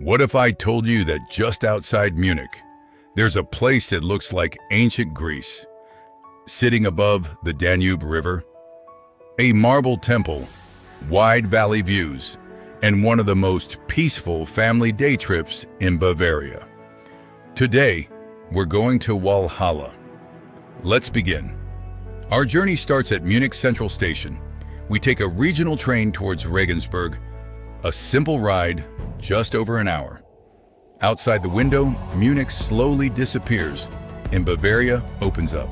What if I told you that just outside Munich, there's a place that looks like ancient Greece, sitting above the Danube River? A marble temple, wide valley views, and one of the most peaceful family day trips in Bavaria. Today, we're going to Walhalla. Let's begin. Our journey starts at Munich Central Station. We take a regional train towards Regensburg, a simple ride, just over an hour. Outside the window, Munich slowly disappears, and Bavaria opens up.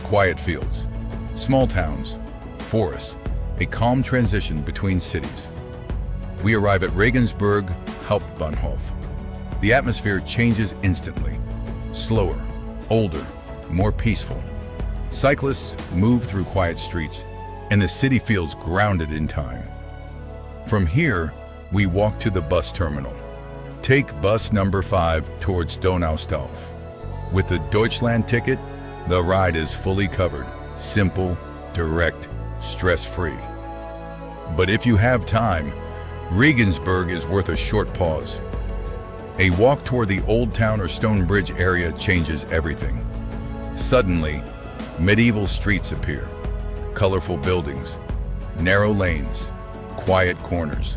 Quiet fields, small towns, forests, a calm transition between cities. We arrive at Regensburg Hauptbahnhof. The atmosphere changes instantly. Slower, older, more peaceful. Cyclists move through quiet streets, and the city feels grounded in time. From here, we walk to the bus terminal. Take bus number 5 towards Donaustauf. With the Deutschland-Ticket, the ride is fully covered, simple, direct, stress-free. But if you have time, Regensburg is worth a short pause. A walk toward the Old Town or Stone Bridge area changes everything. Suddenly, medieval streets appear, colorful buildings, narrow lanes, quiet corners.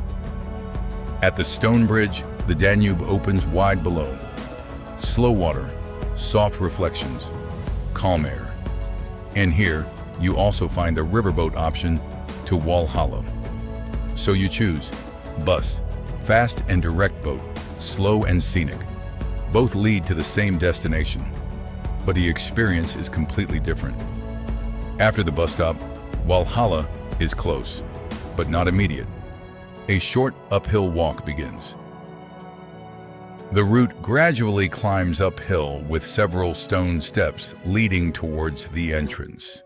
At the Stone Bridge, the Danube opens wide below. Slow water, soft reflections, calm air. And here, you also find the riverboat option to Walhalla. So you choose bus, fast and direct boat, slow and scenic. Both lead to the same destination, but the experience is completely different. After the bus stop, Walhalla is close, but not immediate. A short uphill walk begins. The route gradually climbs uphill with several stone steps leading towards the entrance.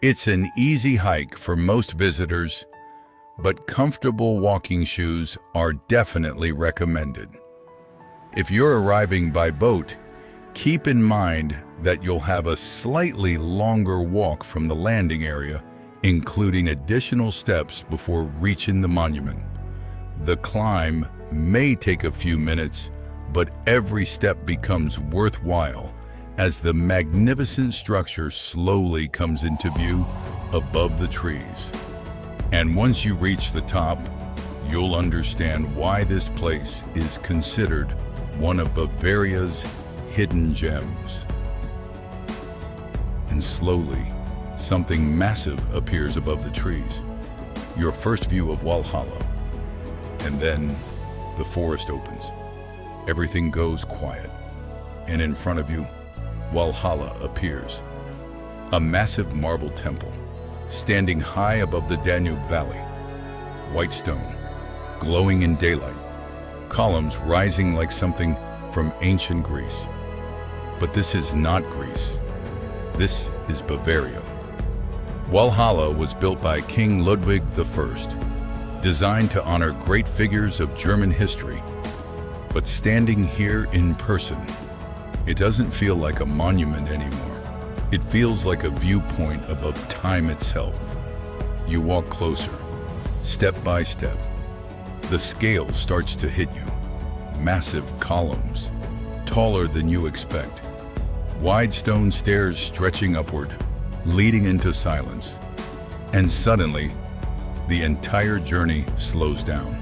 It's an easy hike for most visitors, but comfortable walking shoes are definitely recommended. If you're arriving by boat, keep in mind that you'll have a slightly longer walk from the landing area, including additional steps before reaching the monument. The climb may take a few minutes, but every step becomes worthwhile as the magnificent structure slowly comes into view above the trees. And once you reach the top, you'll understand why this place is considered one of Bavaria's hidden gems. And slowly, something massive appears above the trees. Your first view of Walhalla. And then the forest opens. Everything goes quiet. And in front of you, Walhalla appears. A massive marble temple, standing high above the Danube Valley. White stone, glowing in daylight. Columns rising like something from ancient Greece. But this is not Greece. This is Bavaria. Walhalla was built by King Ludwig I, designed to honor great figures of German history. But standing here in person, it doesn't feel like a monument anymore. It feels like a viewpoint above time itself. You walk closer, step by step. The scale starts to hit you. Massive columns, taller than you expect. Wide stone stairs stretching upward, leading into silence. And suddenly, the entire journey slows down.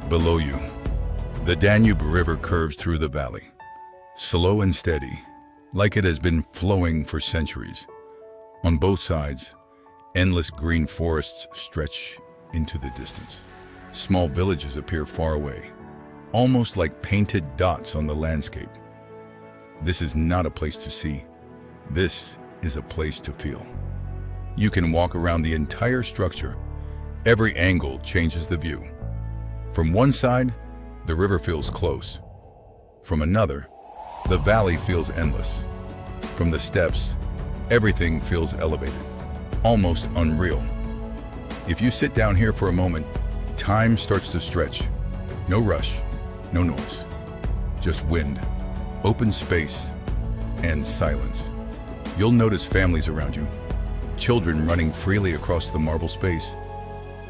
Below you, the Danube River curves through the valley, slow and steady, like it has been flowing for centuries. On both sides, endless green forests stretch into the distance. Small villages appear far away, almost like painted dots on the landscape. This is not a place to see. This is a place to feel. You can walk around the entire structure. Every angle changes the view. From one side, the river feels close. From another, the valley feels endless. From the steps, everything feels elevated, almost unreal. If you sit down here for a moment, time starts to stretch. No rush, no noise, just wind, open space, and silence. You'll notice families around you, children running freely across the marble space,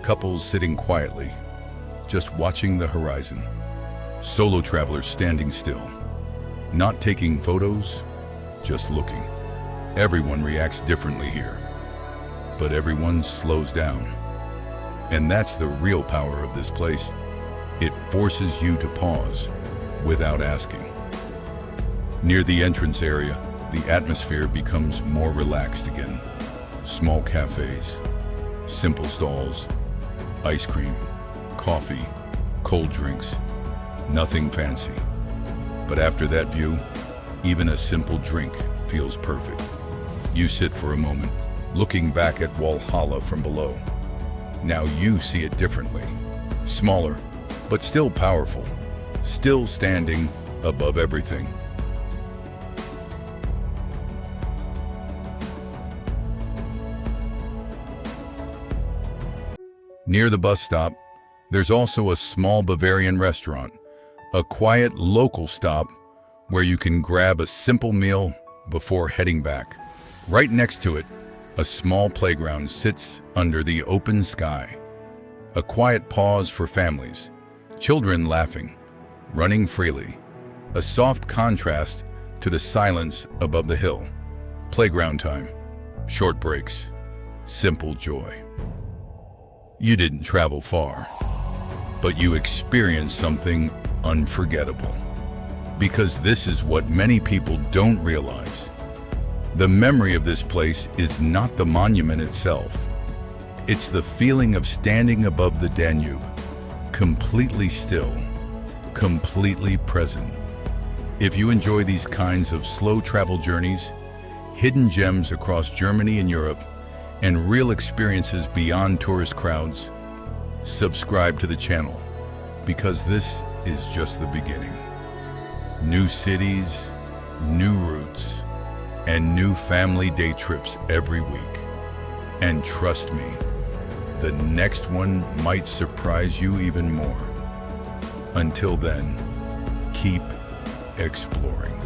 couples sitting quietly, just watching the horizon. Solo travelers standing still, not taking photos, just looking. Everyone reacts differently here, but everyone slows down. And that's the real power of this place. It forces you to pause without asking. Near the entrance area, the atmosphere becomes more relaxed again. Small cafes, simple stalls, ice cream, coffee, cold drinks, nothing fancy. But after that view, even a simple drink feels perfect. You sit for a moment, looking back at Walhalla from below. Now you see it differently. Smaller, but still powerful. Still standing above everything. Near the bus stop, there's also a small Bavarian restaurant, a quiet local stop where you can grab a simple meal before heading back. Right next to it, a small playground sits under the open sky. A quiet pause for families, children laughing, running freely. A soft contrast to the silence above the hill. Playground time, short breaks, simple joy. You didn't travel far, but you experienced something unforgettable. Because this is what many people don't realize. The memory of this place is not the monument itself. It's the feeling of standing above the Danube, completely still, completely present. If you enjoy these kinds of slow travel journeys, hidden gems across Germany and Europe, and real experiences beyond tourist crowds, subscribe to the channel, because this is just the beginning. New cities, new routes, and new family day trips every week. And trust me, the next one might surprise you even more. Until then, keep exploring.